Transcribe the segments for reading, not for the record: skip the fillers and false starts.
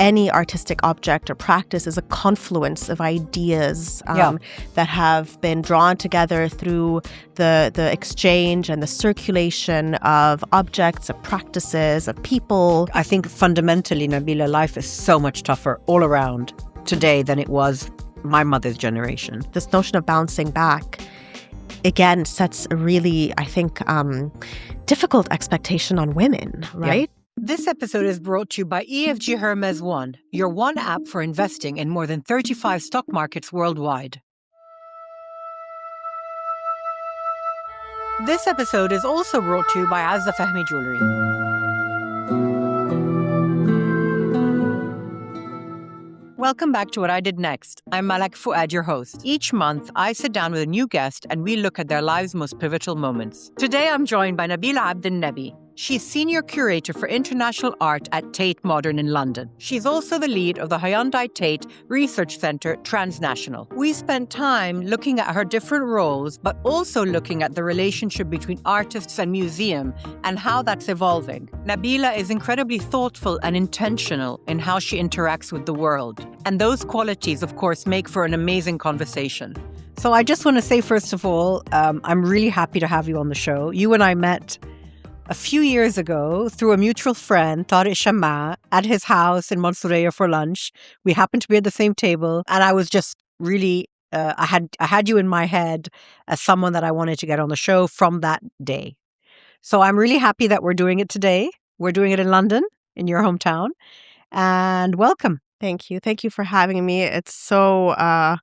any artistic object or practice is a confluence of ideas that have been drawn together through the exchange and the circulation of objects, of practices, of people. I think fundamentally, Nabila, life is so much tougher all around today than it was my mother's generation. This notion of bouncing back, again, sets a really, I think, difficult expectation on women, right? Yeah. This episode is brought to you by EFG Hermes One, your one app for investing in more than 35 stock markets worldwide. This episode is also brought to you by Azza Fahmy Jewelry. Welcome back to What I Did Next. I'm Malak Fuad, your host. Each month, I sit down with a new guest and we look at their lives' most pivotal moments. Today, I'm joined by Nabila Abdel Nabi. She's Senior Curator for International Art at Tate Modern in London. She's also the lead of the Hyundai Tate Research Center, Transnational. We spent time looking at her different roles, but also looking at the relationship between artists and museum and how that's evolving. Nabila is incredibly thoughtful and intentional in how she interacts with the world. And those qualities, of course, make for an amazing conversation. So I just want to say, first of all, I'm really happy to have you on the show. You and I met a few years ago through a mutual friend, Tariq Shamma, at his house in Mansouriya for lunch. We happened to be at the same table, and I was just really, I had you in my head as someone that I wanted to get on the show from that day. So I'm really happy that we're doing it today. We're doing it in London, in your hometown, and welcome. Thank you. Thank you for having me. It's so...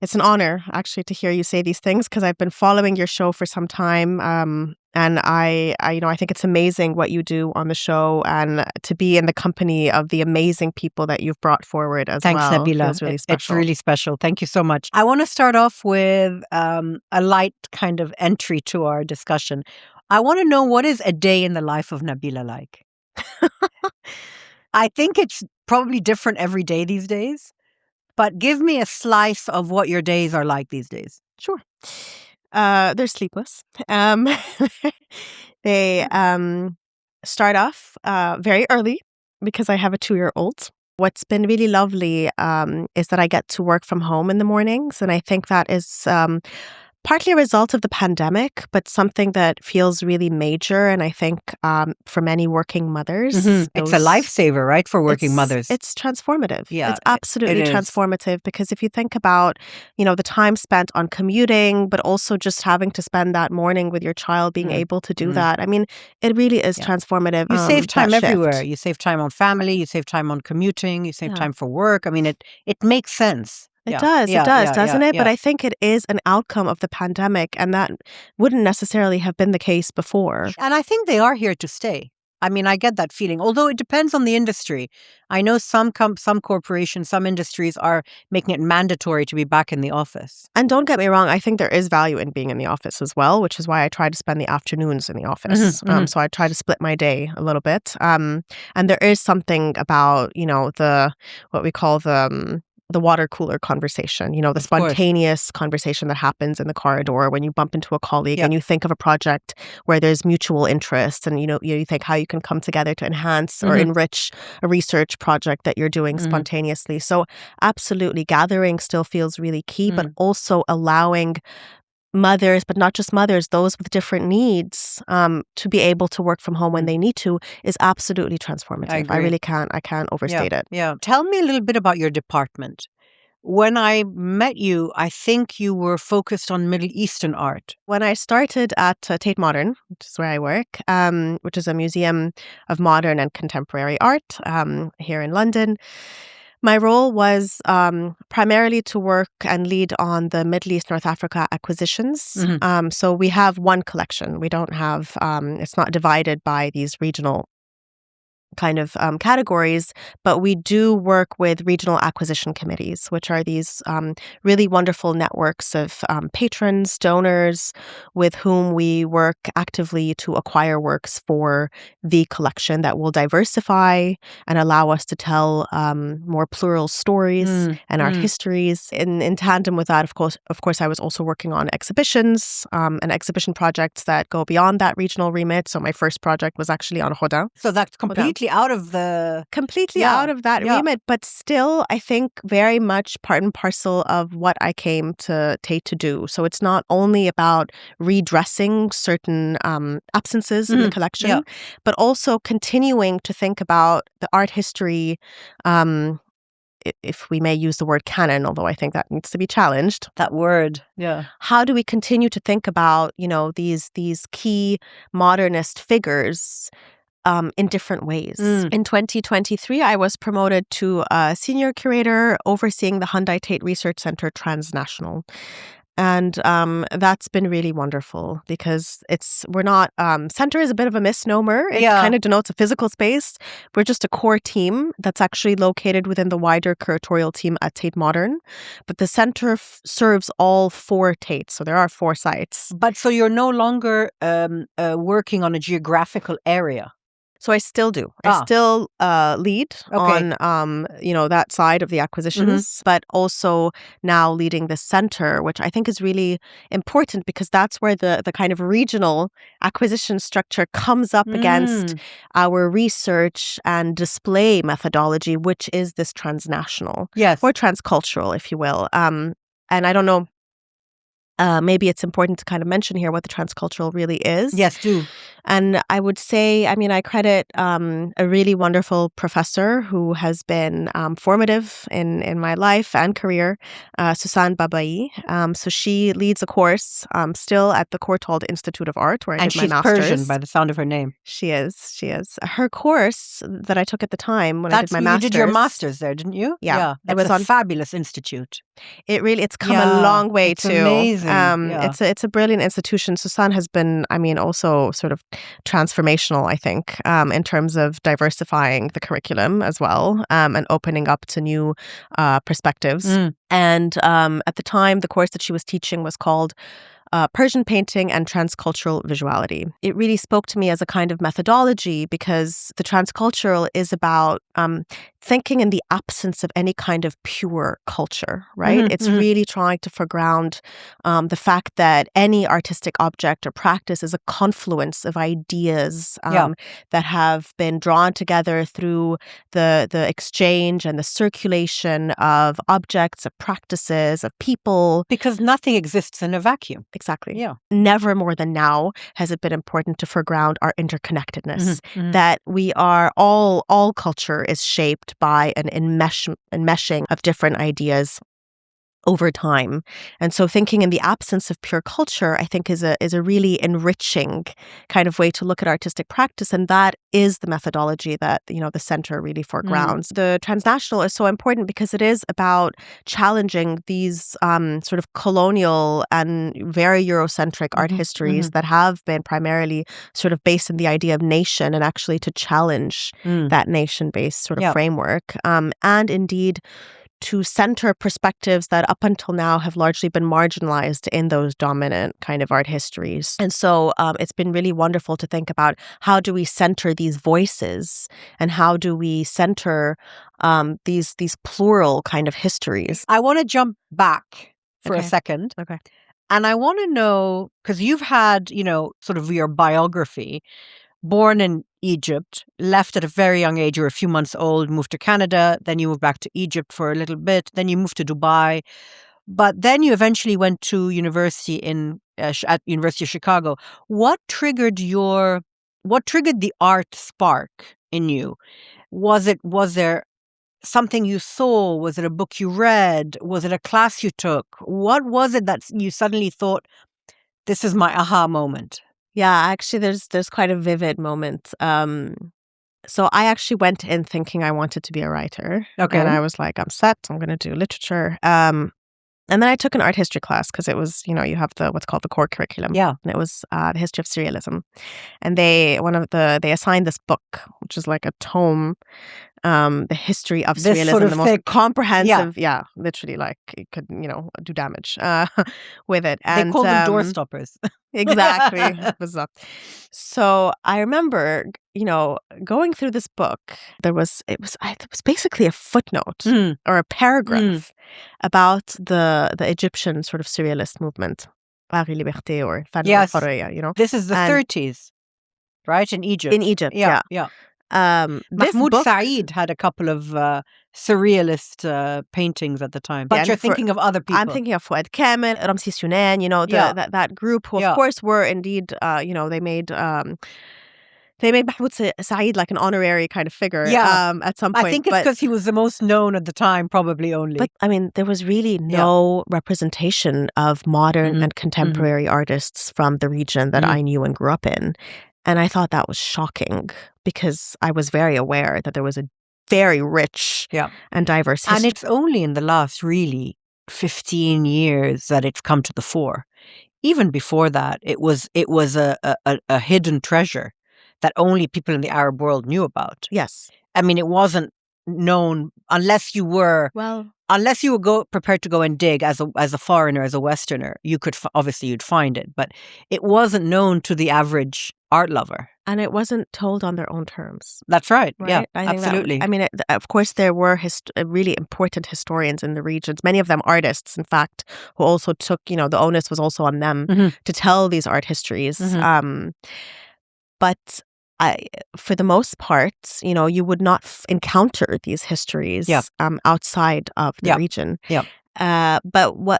It's an honor, actually, to hear you say these things because I've been following your show for some time, and I think it's amazing what you do on the show, and to be in the company of the amazing people that you've brought forward as Thanks, well. Nabila. Feels really special. It's really special. Thank you so much. I want to start off with a light kind of entry to our discussion. I want to know, what is a day in the life of Nabila like? I think it's probably different every day these days. But give me a slice of what your days are like these days. Sure. They're sleepless. They start off very early because I have a 2-year-old. What's been really lovely is that I get to work from home in the mornings. And I think that is partly a result of the pandemic, but something that feels really major. And I think for many working mothers, it's a lifesaver, right, for working mothers. It's transformative. Yeah, it's absolutely transformative because if you think about, the time spent on commuting, but also just having to spend that morning with your child, being able to do that. I mean, it really is transformative. You save time everywhere. You save time on family. You save time on commuting. You save time for work. I mean, it makes sense. It does, doesn't it? But I think it is an outcome of the pandemic, and that wouldn't necessarily have been the case before. And I think they are here to stay. I mean, I get that feeling, although it depends on the industry. I know some corporations, some industries are making it mandatory to be back in the office. And don't get me wrong, I think there is value in being in the office as well, which is why I try to spend the afternoons in the office. So I try to split my day a little bit. And there is something about, what we call the water cooler conversation, the spontaneous conversation that happens in the corridor when you bump into a colleague and you think of a project where there's mutual interest and, you think how you can come together to enhance or enrich a research project that you're doing spontaneously. So absolutely, gathering still feels really key, but also allowing mothers, but not just mothers, those with different needs, to be able to work from home when they need to is absolutely transformative. I can't overstate it. Yeah. Tell me a little bit about your department. When I met you, I think you were focused on Middle Eastern art. When I started at Tate Modern, which is where I work, which is a museum of modern and contemporary art here in London, my role was primarily to work and lead on the Middle East, North Africa acquisitions. So we have one collection. We don't have, it's not divided by these regional kind of categories, but we do work with regional acquisition committees, which are these really wonderful networks of patrons, donors, with whom we work actively to acquire works for the collection that will diversify and allow us to tell more plural stories and art histories. In tandem with that, of course, I was also working on exhibitions and exhibition projects that go beyond that regional remit. So my first project was actually on Hoda. So that's completely completely out of the... completely Yeah, out of that yeah. remit, but still, I think very much part and parcel of what I came to Tate to do. So it's not only about redressing certain absences in the collection, yeah. but also continuing to think about the art history, if we may use the word canon, although I think that needs to be challenged. That word, yeah. How do we continue to think about, these key modernist figures in different ways? In 2023, I was promoted to a senior curator overseeing the Hyundai Tate Research Center Transnational. And that's been really wonderful because we're not, center is a bit of a misnomer. It kind of denotes a physical space. We're just a core team that's actually located within the wider curatorial team at Tate Modern. But the center serves all 4 Tates. So there are 4 sites. But so you're no longer working on a geographical area. So I still do. I still lead on, that side of the acquisitions, but also now leading the center, which I think is really important because that's where the kind of regional acquisition structure comes up against our research and display methodology, which is this transnational or transcultural, if you will. And I don't know. Maybe it's important to kind of mention here what the transcultural really is. Yes, do. And I would say, I credit a really wonderful professor who has been formative in my life and career, Susan Babai. So she leads a course still at the Courtauld Institute of Art, where I did my master's. And she's Persian by the sound of her name. She is. Her course that I took at the time when I did my master's. You did your master's there, didn't you? Yeah. It was a fabulous institute. It's come a long way too. Amazing. It's a brilliant institution. Susan has been, also sort of transformational, I think, in terms of diversifying the curriculum as well, and opening up to new perspectives. And at the time, the course that she was teaching was called Persian Painting and Transcultural Visuality. It really spoke to me as a kind of methodology because the transcultural is about thinking in the absence of any kind of pure culture, right? It's really trying to foreground the fact that any artistic object or practice is a confluence of ideas that have been drawn together through the exchange and the circulation of objects, of practices, of people. Because nothing exists in a vacuum. Exactly. Yeah. Never more than now has it been important to foreground our interconnectedness, that we are all culture is shaped by an enmeshing of different ideas over time. And so thinking in the absence of pure culture, I think is a really enriching kind of way to look at artistic practice. And that is the methodology that, the center really foregrounds. The transnational is so important because it is about challenging these sort of colonial and very Eurocentric art histories that have been primarily sort of based in the idea of nation, and actually to challenge that nation-based sort of framework. And indeed, to center perspectives that up until now have largely been marginalized in those dominant kind of art histories. And so it's been really wonderful to think about how do we center these voices and how do we center these plural kind of histories. I want to jump back for a second. Okay. And I want to know, because you've had, sort of your biography, born in Egypt, left at a very young age. You were a few months old, moved to Canada, then you moved back to Egypt for a little bit, then you moved to Dubai. But then you eventually went to university at University of Chicago. What triggered the art spark in you? Was there something you saw? Was it a book you read? Was it a class you took? What was it that you suddenly thought, this is my aha moment? Yeah, actually, there's quite a vivid moment. So I actually went in thinking I wanted to be a writer. Okay. And I was like, I'm set. I'm going to do literature. And then I took an art history class because it was, you have what's called the core curriculum. Yeah. And it was the history of surrealism. And they assigned this book, which is like a tome, the history of surrealism, sort of the most comprehensive, literally like it could, do damage with it. And they call them door stoppers. Exactly. Bizarre. So I remember, going through this book, it was basically a footnote or a paragraph about the Egyptian sort of surrealist movement, Paris Liberté or Yes. Faria, This is the 30s, right? In Egypt. In Egypt, yeah. This Mahmoud book, Saeed had a couple of surrealist paintings at the time. But you're thinking of other people. I'm thinking of Fouad Kamel, Ramses Younan, that group who, of course, were indeed, they made Mahmoud Saeed like an honorary kind of figure at some point. I think it's because he was the most known at the time, probably only. But, I mean, there was really no representation of modern and contemporary artists from the region that I knew and grew up in. And I thought that was shocking because I was very aware that there was a very rich and diverse history. And it's only in the last really 15 years that it's come to the fore. Even before that, it was a hidden treasure that only people in the Arab world knew about. Yes. I mean, it wasn't known unless you were prepared to go and dig as a foreigner, as a Westerner. You could obviously you'd find it, but it wasn't known to the average art lover. And it wasn't told on their own terms. That's right. Yeah, absolutely. Of course, there were really important historians in the regions, many of them artists, in fact, who also took, the onus was also on them to tell these art histories. But for the most part, you would not encounter these histories outside of the region. Yeah.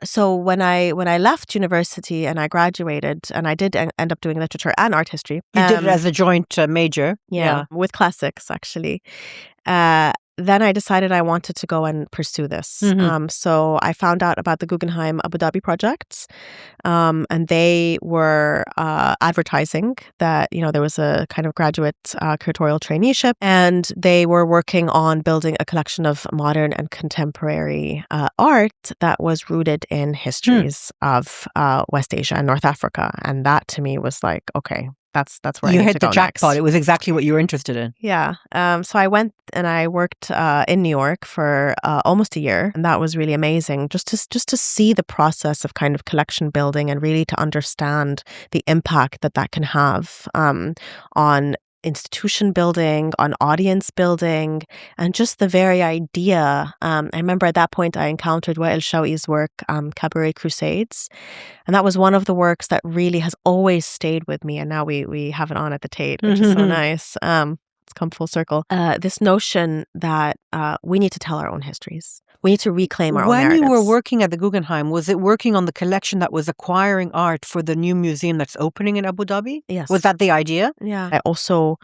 So when I left university and I graduated, and I did end up doing literature and art history. You did it as a joint major. Yeah, with classics, actually. Then I decided I wanted to go and pursue this. So I found out about the Guggenheim Abu Dhabi projects, and they were advertising that, there was a kind of graduate curatorial traineeship, and they were working on building a collection of modern and contemporary art that was rooted in histories of West Asia and North Africa. And that to me was like, okay, that's where you I need hit to the go jackpot. next. It was exactly what you were interested in. Yeah. So I went and I worked in New York for almost a year, and that was really amazing. Just to see the process of kind of collection building and really to understand the impact that can have on institution building, on audience building, and just the very idea. I remember at that point I encountered Wael Shawi's work, Cabaret Crusades, and that was one of the works that really has always stayed with me. And now we have it on at the Tate, which is so nice. It's come full circle. This notion that we need to tell our own histories. We need to reclaim our own narratives. When you were working at the Guggenheim, was it working on the collection that was acquiring art for the new museum that's opening in Abu Dhabi? Yes. Was that the idea? Yeah. I also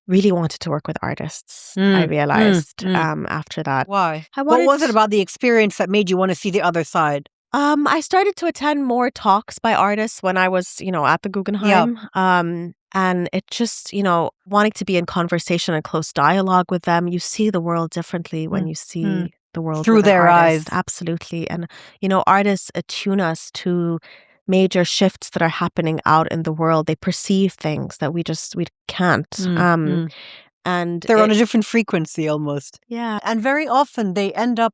really wanted to work with artists, I realized after that. Why? What was it about the experience that made you want to see the other side? I started to attend more talks by artists when I was, at the Guggenheim. And it just, wanting to be in conversation and close dialogue with them. You see the world differently when you see the world through their eyes. Absolutely. And, artists attune us to major shifts that are happening out in the world. They perceive things that we can't. And they're on a different frequency almost. Yeah. And very often they end up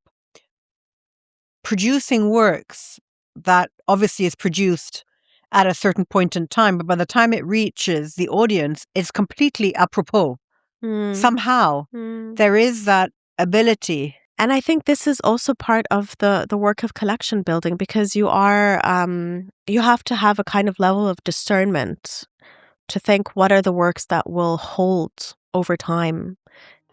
producing works that obviously is produced at a certain point in time, but by the time it reaches the audience, it's completely apropos. Somehow there is that ability. And I think this is also part of the work of collection building, because you have to have a kind of level of discernment to think what are the works that will hold over time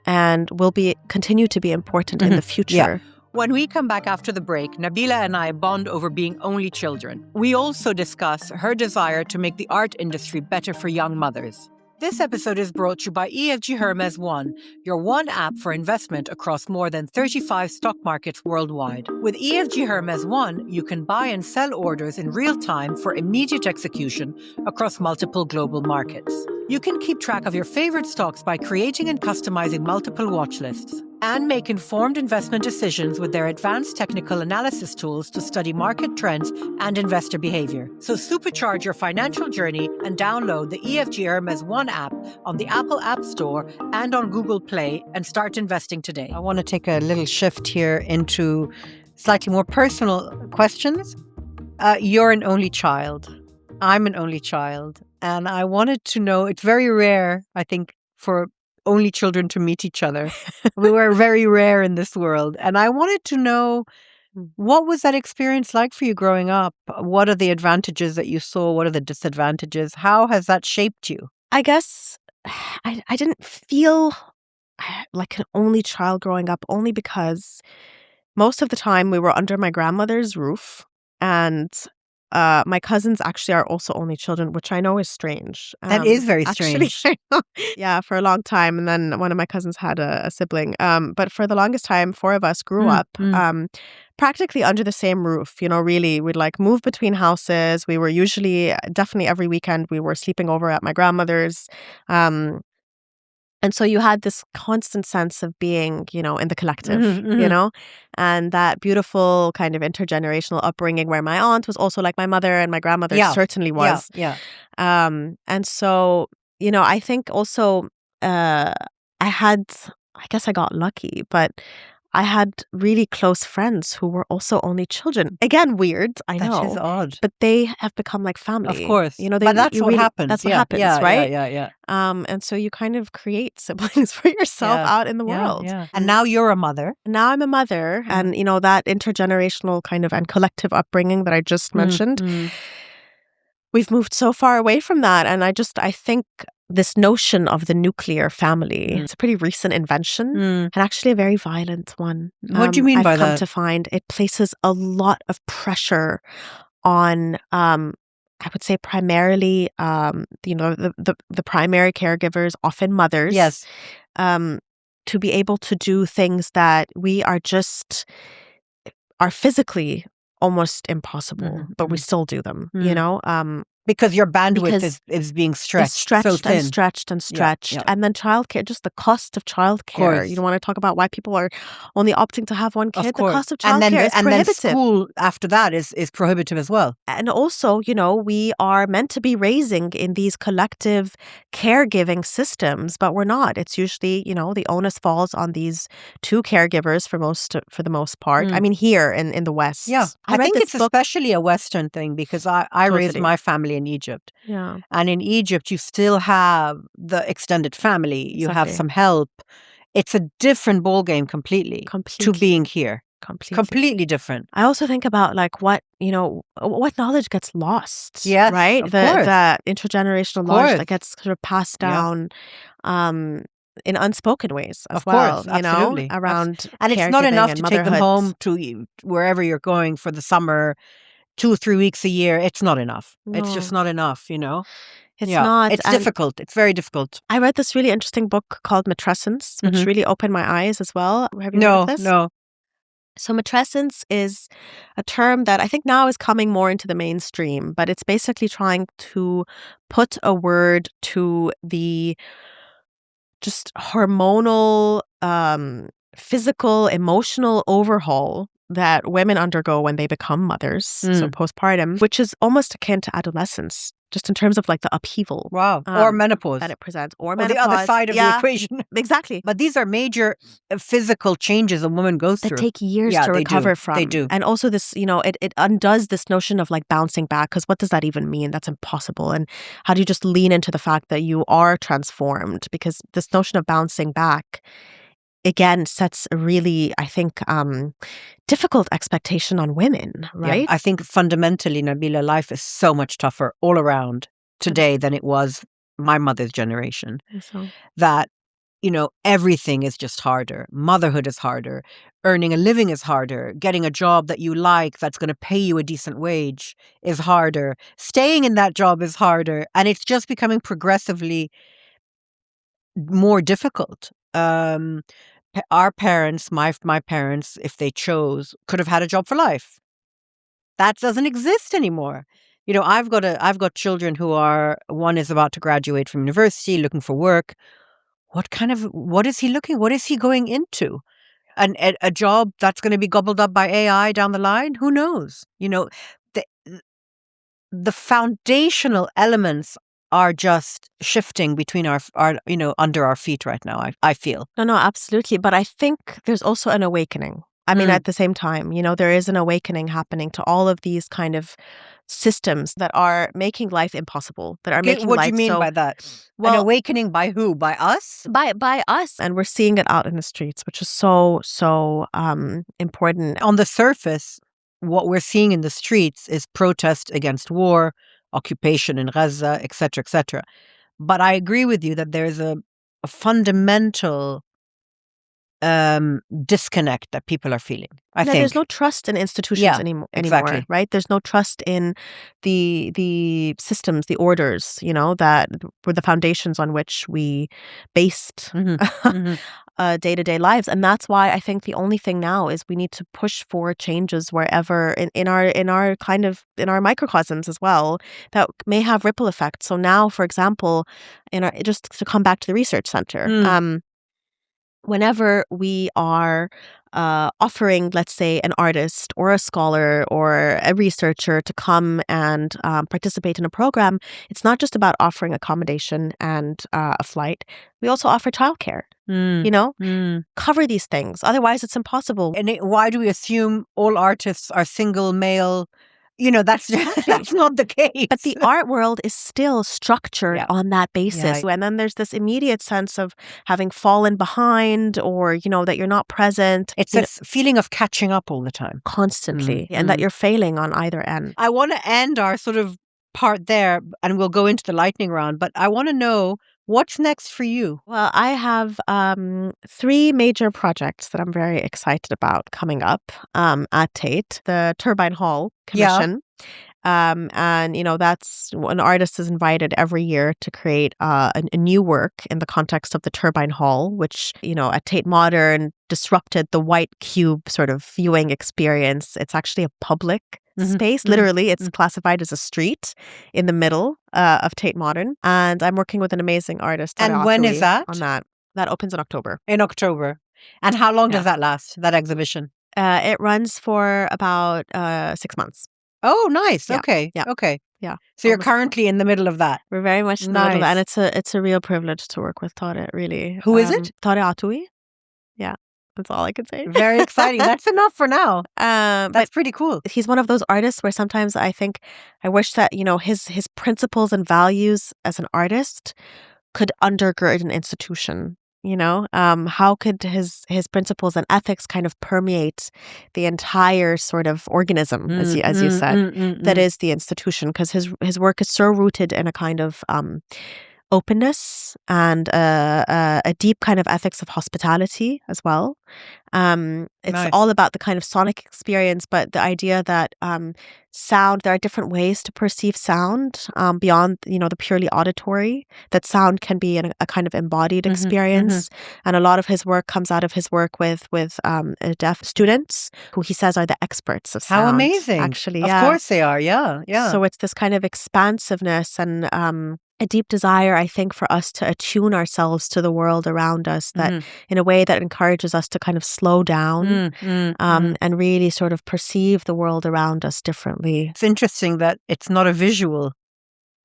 and will continue to be important in the future. Yeah. When we come back after the break, Nabila and I bond over being only children. We also discuss her desire to make the art industry better for young mothers. This episode is brought to you by EFG Hermes One, your one app for investment across more than 35 stock markets worldwide. With EFG Hermes One, you can buy and sell orders in real time for immediate execution across multiple global markets. You can keep track of your favorite stocks by creating and customizing multiple watch lists, and make informed investment decisions with their advanced technical analysis tools to study market trends and investor behavior. So supercharge your financial journey and download the EFG Hermes One app on the Apple App Store and on Google Play and start investing today. I want to take a little shift here into slightly more personal questions. You're an only child. I'm an only child. And I wanted to know, it's very rare, I think, for only children to meet each other. We were very rare in this world. And I wanted to know, what was that experience like for you growing up? What are the advantages that you saw? What are the disadvantages? How has that shaped you? I guess I didn't feel like an only child growing up, only because most of the time we were under my grandmother's roof, and my cousins actually are also only children, which I know is strange. That is very Actually, strange. I know. Yeah, for a long time, and then one of my cousins had a sibling. But for the longest time, four of us grew up practically under the same roof. Really, we'd like move between houses. We were usually, definitely every weekend, we were sleeping over at my grandmother's. And so you had this constant sense of being, in the collective, and that beautiful kind of intergenerational upbringing where my aunt was also like my mother and my grandmother certainly was. Yeah. And so, I think also I guess I got lucky, but I had really close friends who were also only children. Again, weird, I know. That is odd. But they have become like family. Of course. But that's what happens. That's what happens, right? Yeah. And so you kind of create siblings for yourself out in the world. Yeah. And now you're a mother. Now I'm a mother. And, that intergenerational kind of and collective upbringing that I just mentioned, we've moved so far away from that. And I think this notion of the nuclear family, it's a pretty recent invention and actually a very violent one. What do you mean by that? I've come to find it places a lot of pressure on, I would say primarily, the primary caregivers, often mothers. Yes. To be able to do things that are physically almost impossible, but we still do them, Because your bandwidth is being stretched. It's stretched so thin. and stretched and stretched. Yeah. And then childcare, just the cost of childcare. You don't want to talk about why people are only opting to have one kid. The cost of childcare is prohibitive. And then school after that is prohibitive as well. And also, we are meant to be raising in these collective caregiving systems, but we're not. It's usually, the onus falls on these two caregivers for the most part. I mean, here in the West. Yeah. I think it's especially a Western thing because I raised my family in Egypt. Yeah. And in Egypt, you still have the extended family. You have some help. It's a different ballgame completely to being here. Completely different. I also think about like what knowledge gets lost. Yes, right? Of course. The intergenerational knowledge that gets sort of passed down in unspoken ways as well. Course, absolutely. Around and it's not enough to take them home to wherever you're going for the summer. 2 or 3 weeks a year, it's not enough. No. It's just not enough, It's not. It's difficult. It's very difficult. I read this really interesting book called Matrescence, which really opened my eyes as well. Have you heard of this? No. So matrescence is a term that I think now is coming more into the mainstream, but it's basically trying to put a word to the just hormonal, physical, emotional overhaul that women undergo when they become mothers, so postpartum, which is almost akin to adolescence, just in terms of like the upheaval. Wow. Or menopause. That it presents. Or menopause. The other side of the equation. Exactly. But these are major physical changes a woman goes through. That take years to recover from. They do. And also this, it undoes this notion of like bouncing back, because what does that even mean? That's impossible. And how do you just lean into the fact that you are transformed? Because this notion of bouncing back again sets a really, I think, difficult expectation on women, right? Yeah, I think fundamentally, Nabila, life is so much tougher all around today than it was my mother's generation. So. That, everything is just harder. Motherhood is harder. Earning a living is harder. Getting a job that you like that's going to pay you a decent wage is harder. Staying in that job is harder. And it's just becoming progressively more difficult. Our parents, my parents, if they chose, could have had a job for life. That doesn't exist anymore. I've got children one is about to graduate from university, looking for work. What is he going into? A job that's going to be gobbled up by AI down the line? Who knows? The foundational elements are just shifting between our under our feet right now, I feel. No, absolutely. But I think there's also an awakening. I mean, at the same time, there is an awakening happening to all of these kind of systems that are making life impossible, that are making life so... What do you mean by that? An awakening by who? By us? By us. And we're seeing it out in the streets, which is so important. On the surface, what we're seeing in the streets is protest against war, occupation in Gaza, etc., etc. But I agree with you that there's a fundamental disconnect that people are feeling. I think there's no trust in institutions Yeah, anymore, exactly. right? There's no trust in the systems, the orders, that were the foundations on which we based day-to-day lives. And that's why I think the only thing now is we need to push for changes wherever in our kind of in our microcosms as well that may have ripple effects. So now, for example, just to come back to the research center, whenever we are offering, let's say, an artist or a scholar or a researcher to come and participate in a program, it's not just about offering accommodation and a flight. We also offer childcare. Cover these things. Otherwise, it's impossible. And why do we assume all artists are single male? That's not the case. But the art world is still structured on that basis. Yeah. And then there's this immediate sense of having fallen behind or, that you're not present. It's this feeling of catching up all the time. Constantly. And that you're failing on either end. I want to end our sort of part there, and we'll go into the lightning round. But I want to know, what's next for you? Well, I have 3 major projects that I'm very excited about coming up at Tate. The Turbine Hall Commission. And, that's an artist is invited every year to create a new work in the context of the Turbine Hall, which, at Tate Modern disrupted the white cube sort of viewing experience. It's actually a public space. Literally, it's classified as a street in the middle of Tate Modern. And I'm working with an amazing artist. And when is that? On that. That opens in October. In October. And how long does that last, that exhibition? It runs for about 6 months. Oh, nice. Yeah. Okay. Yeah. Okay. Yeah. So you're currently in the middle of that. We're very much in the middle of that. And it's a real privilege to work with Tate, really. Who is it? Tate Atui. Yeah. That's all I can say. Very exciting. That's enough for now. That's pretty cool. He's one of those artists where sometimes I think I wish that, his principles and values as an artist could undergird an institution. How could his principles and ethics kind of permeate the entire sort of organism, as you said, that is the institution? Because his work is so rooted in a kind of openness and a deep kind of ethics of hospitality as well. It's all about the kind of sonic experience, but the idea that sound, there are different ways to perceive sound beyond, the purely auditory, that sound can be a kind of embodied experience. And a lot of his work comes out of his work with deaf students who he says are the experts of sound. How amazing. Actually, Of course they are. Yeah. So it's this kind of expansiveness and a deep desire, I think, for us to attune ourselves to the world around us, that in a way that encourages us to kind of slow down and really sort of perceive the world around us differently. It's interesting that it's not a visual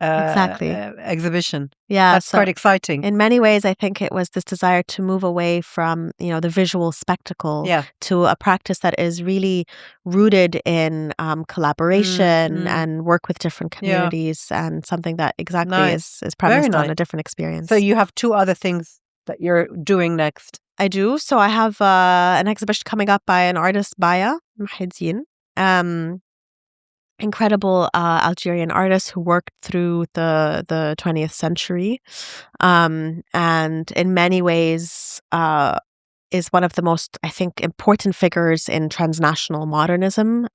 exactly exhibition. Yeah, that's quite exciting. In many ways, I think it was this desire to move away from, the visual spectacle to a practice that is really rooted in collaboration and work with different communities and something that exactly is premised on a different experience. So you have 2 other things that you're doing next. I do. So I have an exhibition coming up by an artist, Baya Mahiddin. Incredible Algerian artist who worked through the 20th century, and in many ways is one of the most, I think, important figures in transnational modernism.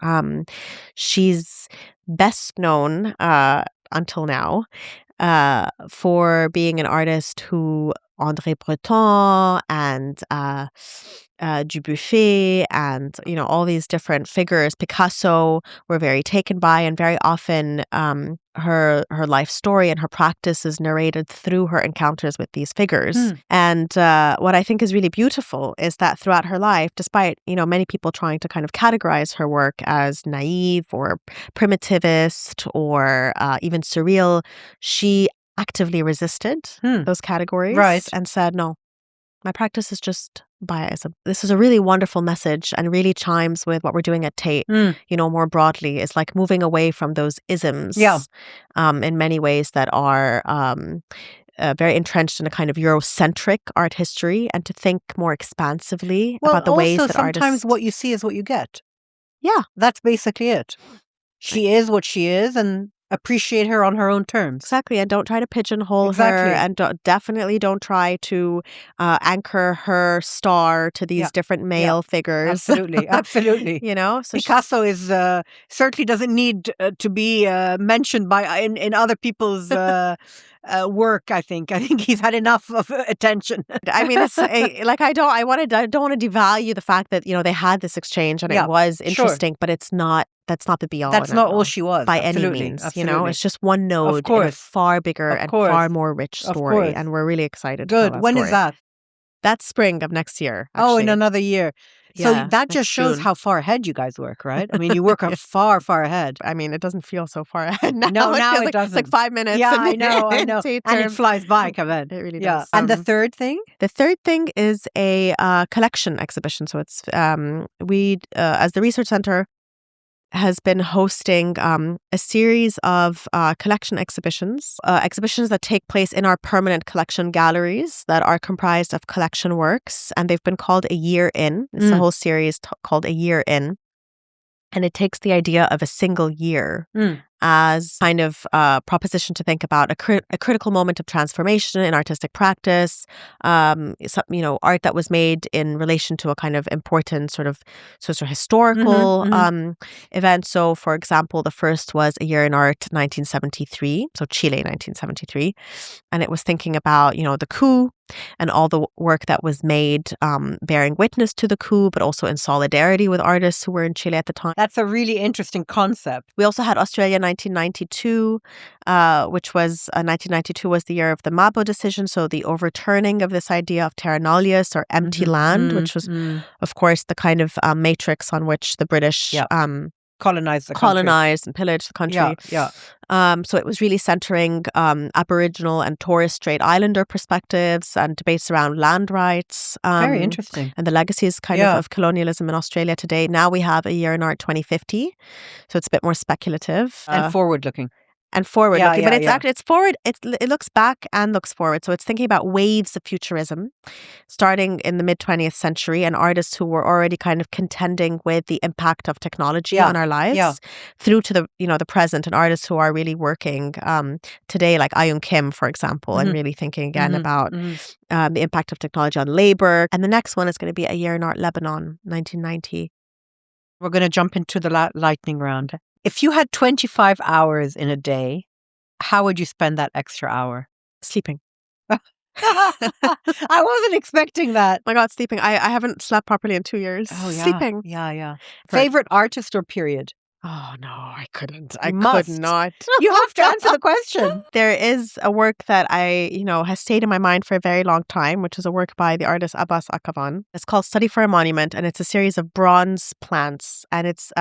She's best known until now for being an artist who André Breton and Dubuffet and, all these different figures, Picasso, were very taken by, and very often her life story and her practice is narrated through her encounters with these figures. And what I think is really beautiful is that throughout her life, despite, many people trying to kind of categorize her work as naive or primitivist or even surreal, she actively resisted those categories and said, no, my practice is just biasm. This is a really wonderful message and really chimes with what we're doing at Tate, more broadly. It's like moving away from those isms in many ways that are very entrenched in a kind of Eurocentric art history, and to think more expansively about the ways that artists... sometimes what you see is what you get. Yeah. That's basically it. She is what she is, and appreciate her on her own terms. Exactly. And don't try to pigeonhole her. And definitely don't try to anchor her star to these different male figures. Absolutely. Absolutely. So Picasso is certainly doesn't need to be mentioned by in other people's work. I think he's had enough of attention. I mean, it's I don't want to devalue the fact that they had this exchange and it was interesting, but it's not. That's not the be all. That's not all she was by any means. It's just one node in a far bigger and far more rich story, and we're really excited. Good. To tell that When story. is that? That's spring of next year. Actually. Oh, in another year. So that just shows how far ahead you guys work, right? I mean, you work on far ahead. I mean, it doesn't feel so far ahead now. No, now it doesn't. It's like 5 minutes. Yeah, I know. And it flies by, Kevin. It really does. And the third thing? The third thing is a collection exhibition. So it's we, as the research center, has been hosting a series of collection exhibitions that take place in our permanent collection galleries that are comprised of collection works, and they've been called A Year In. It's a whole series called A Year In, and it takes the idea of a single year as kind of a proposition to think about a critical moment of transformation in artistic practice, art that was made in relation to a kind of important sort of historical event. So, for example, the first was A Year in Art 1973, so Chile 1973, and it was thinking about, the coup and all the work that was made bearing witness to the coup, but also in solidarity with artists who were in Chile at the time. That's a really interesting concept. We also had Australia 1992, which was 1992 was the year of the Mabo decision, so the overturning of this idea of terra nullius or empty land, which was, of course, the kind of matrix on which the British colonized and pillaged the country. So it was really centering Aboriginal and Torres Strait Islander perspectives and debates around land rights. Very interesting. And the legacies of colonialism in Australia today. Now we have A Year in Art 2050. So it's a bit more speculative. And forward-looking. But it's forward. It looks back and looks forward. So it's thinking about waves of futurism, starting in the mid-20th century, and artists who were already kind of contending with the impact of technology on our lives, through to the present, and artists who are really working today, like Ayun Kim, for example, and really thinking again about the impact of technology on labor. And the next one is going to be A Year in Art Lebanon, 1990. We're going to jump into the lightning round. If you had 25 hours in a day, how would you spend that extra hour? Sleeping. I wasn't expecting that. My God, sleeping. I haven't slept properly in 2 years. Oh, yeah. Sleeping. Yeah. Favorite artist or period? Oh, no, I couldn't. I could not. You have to answer the question. There is a work that has stayed in my mind for a very long time, which is a work by the artist Abbas Akavan. It's called Study for a Monument, and it's a series of bronze plants. And it's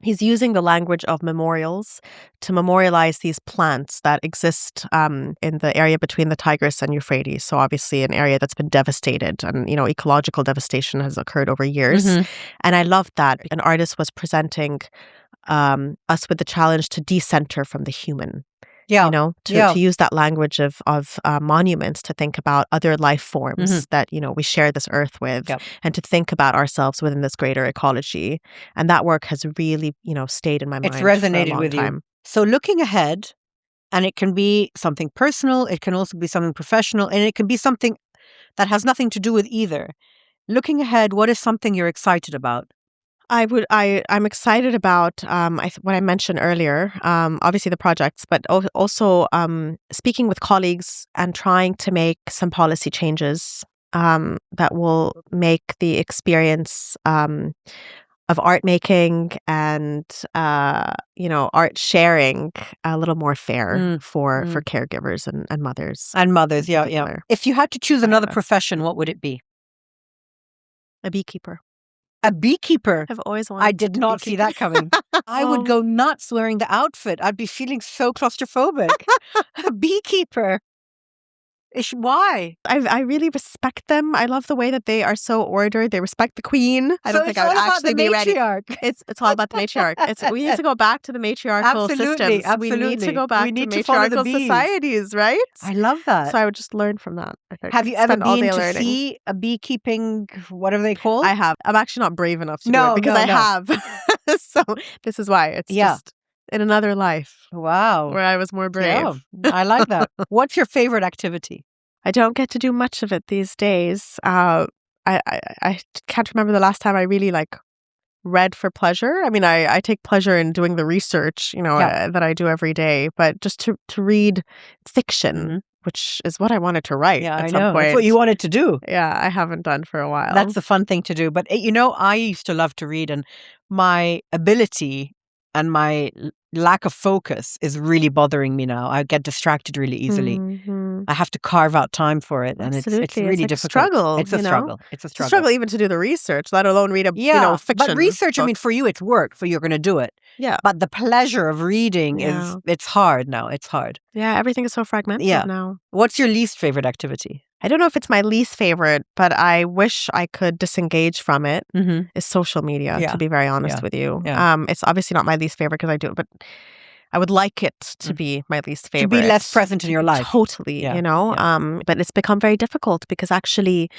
he's using the language of memorials to memorialize these plants that exist in the area between the Tigris and Euphrates. So obviously an area that's been devastated, and ecological devastation has occurred over years. And I loved that an artist was presenting us with the challenge to decenter from the human. To use that language of monuments, to think about other life forms that, we share this earth with, and to think about ourselves within this greater ecology. And that work has really, stayed in my mind. It's resonated for a long with time. you. So looking ahead, and it can be something personal, it can also be something professional, and it can be something that has nothing to do with either. Looking ahead, what is something you're excited about? I'm excited about what I mentioned earlier, obviously the projects, but also speaking with colleagues and trying to make some policy changes that will make the experience of art making and art sharing a little more fair for caregivers and mothers. And mothers, yeah. If you had to choose another profession, what would it be? A beekeeper. A beekeeper? I've always wanted. I did not see that coming. I would go nuts wearing the outfit. I'd be feeling so claustrophobic. A beekeeper. Why? I really respect them. I love the way that they are so ordered. They respect the queen. I don't think I would actually be ready. It's all about the matriarch. We need to go back to the matriarchal systems. Absolutely. We need to go back to matriarchal societies, right? I love that. So I would just learn from that, I think. Have you ever been to see a beekeeping, whatever they call? I have. I'm actually not brave enough to do it because I have. So this is why. It's just... in another life Wow. where I was more brave. Yeah, I like that. What's your favorite activity? I don't get to do much of it these days. I can't remember the last time I really read for pleasure. I mean, I take pleasure in doing the research, that I do every day, but just to read fiction, which is what I wanted to write at some point. That's what you wanted to do. Yeah, I haven't done for a while. That's the fun thing to do. But, I used to love to read, and my ability and my lack of focus is really bothering me now. I get distracted really easily. I have to carve out time for it, and Absolutely. it's really like difficult. Struggle, It's a struggle. It's a It's a struggle. struggle even to do the research, let alone read a fiction. But research, book. for you, it's work. For you're going to do it. Yeah. But the pleasure of reading it's hard now. It's hard. Yeah, everything is so fragmented now. What's your least favorite activity? I don't know if it's my least favorite, but I wish I could disengage from it, is social media, to be very honest with you. Yeah. It's obviously not my least favorite because I do it, but I would like it to be my least favorite. To be less present in your life. Totally, but it's become very difficult because actually,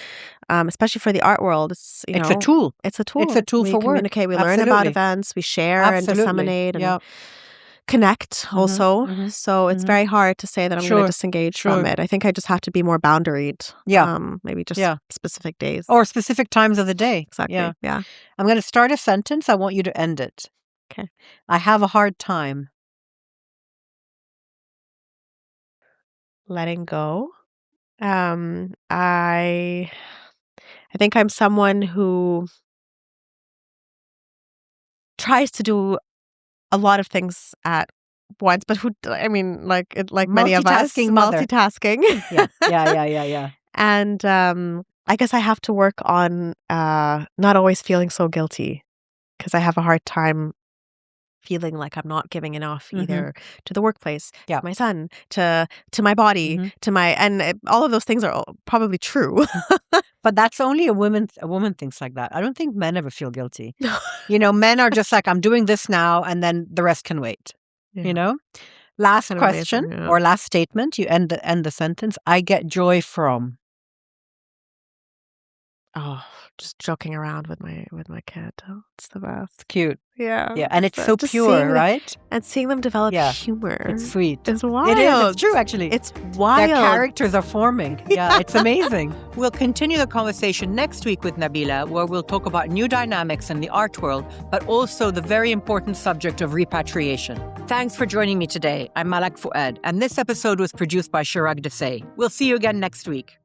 especially for the art world, it's a tool. It's a tool. It's a tool we for work. communicate, we learn about events, we share and disseminate and connect also. So it's very hard to say that I'm going to disengage from it. I think I just have to be more boundaried. Maybe just specific days. Or specific times of the day. Exactly. Yeah. I'm going to start a sentence. I want you to end it. Okay. I have a hard time. Letting go. I think I'm someone who tries to do a lot of things at once, but many of us, multitasking. Yeah. And I guess I have to work on not always feeling so guilty because I have a hard time feeling like I'm not giving enough either to the workplace, to my son, to my body, to my all of those things are probably true. But that's only a woman thinks like that. I don't think men ever feel guilty. Men are just like, I'm doing this now, and then the rest can wait. Last Kind of question amazing, or last statement. You end the sentence. I get joy from. Oh, just joking around with my kid. Oh, it's the best. Cute. Yeah. Yeah, and it's so just pure, right? And seeing them develop humor. It's sweet. It's wild. It is. It's true, actually. It's wild. Their characters are forming. Yeah, it's amazing. We'll continue the conversation next week with Nabila, where we'll talk about new dynamics in the art world, but also the very important subject of repatriation. Thanks for joining me today. I'm Malak Fuad, and this episode was produced by Chirag Desai. We'll see you again next week.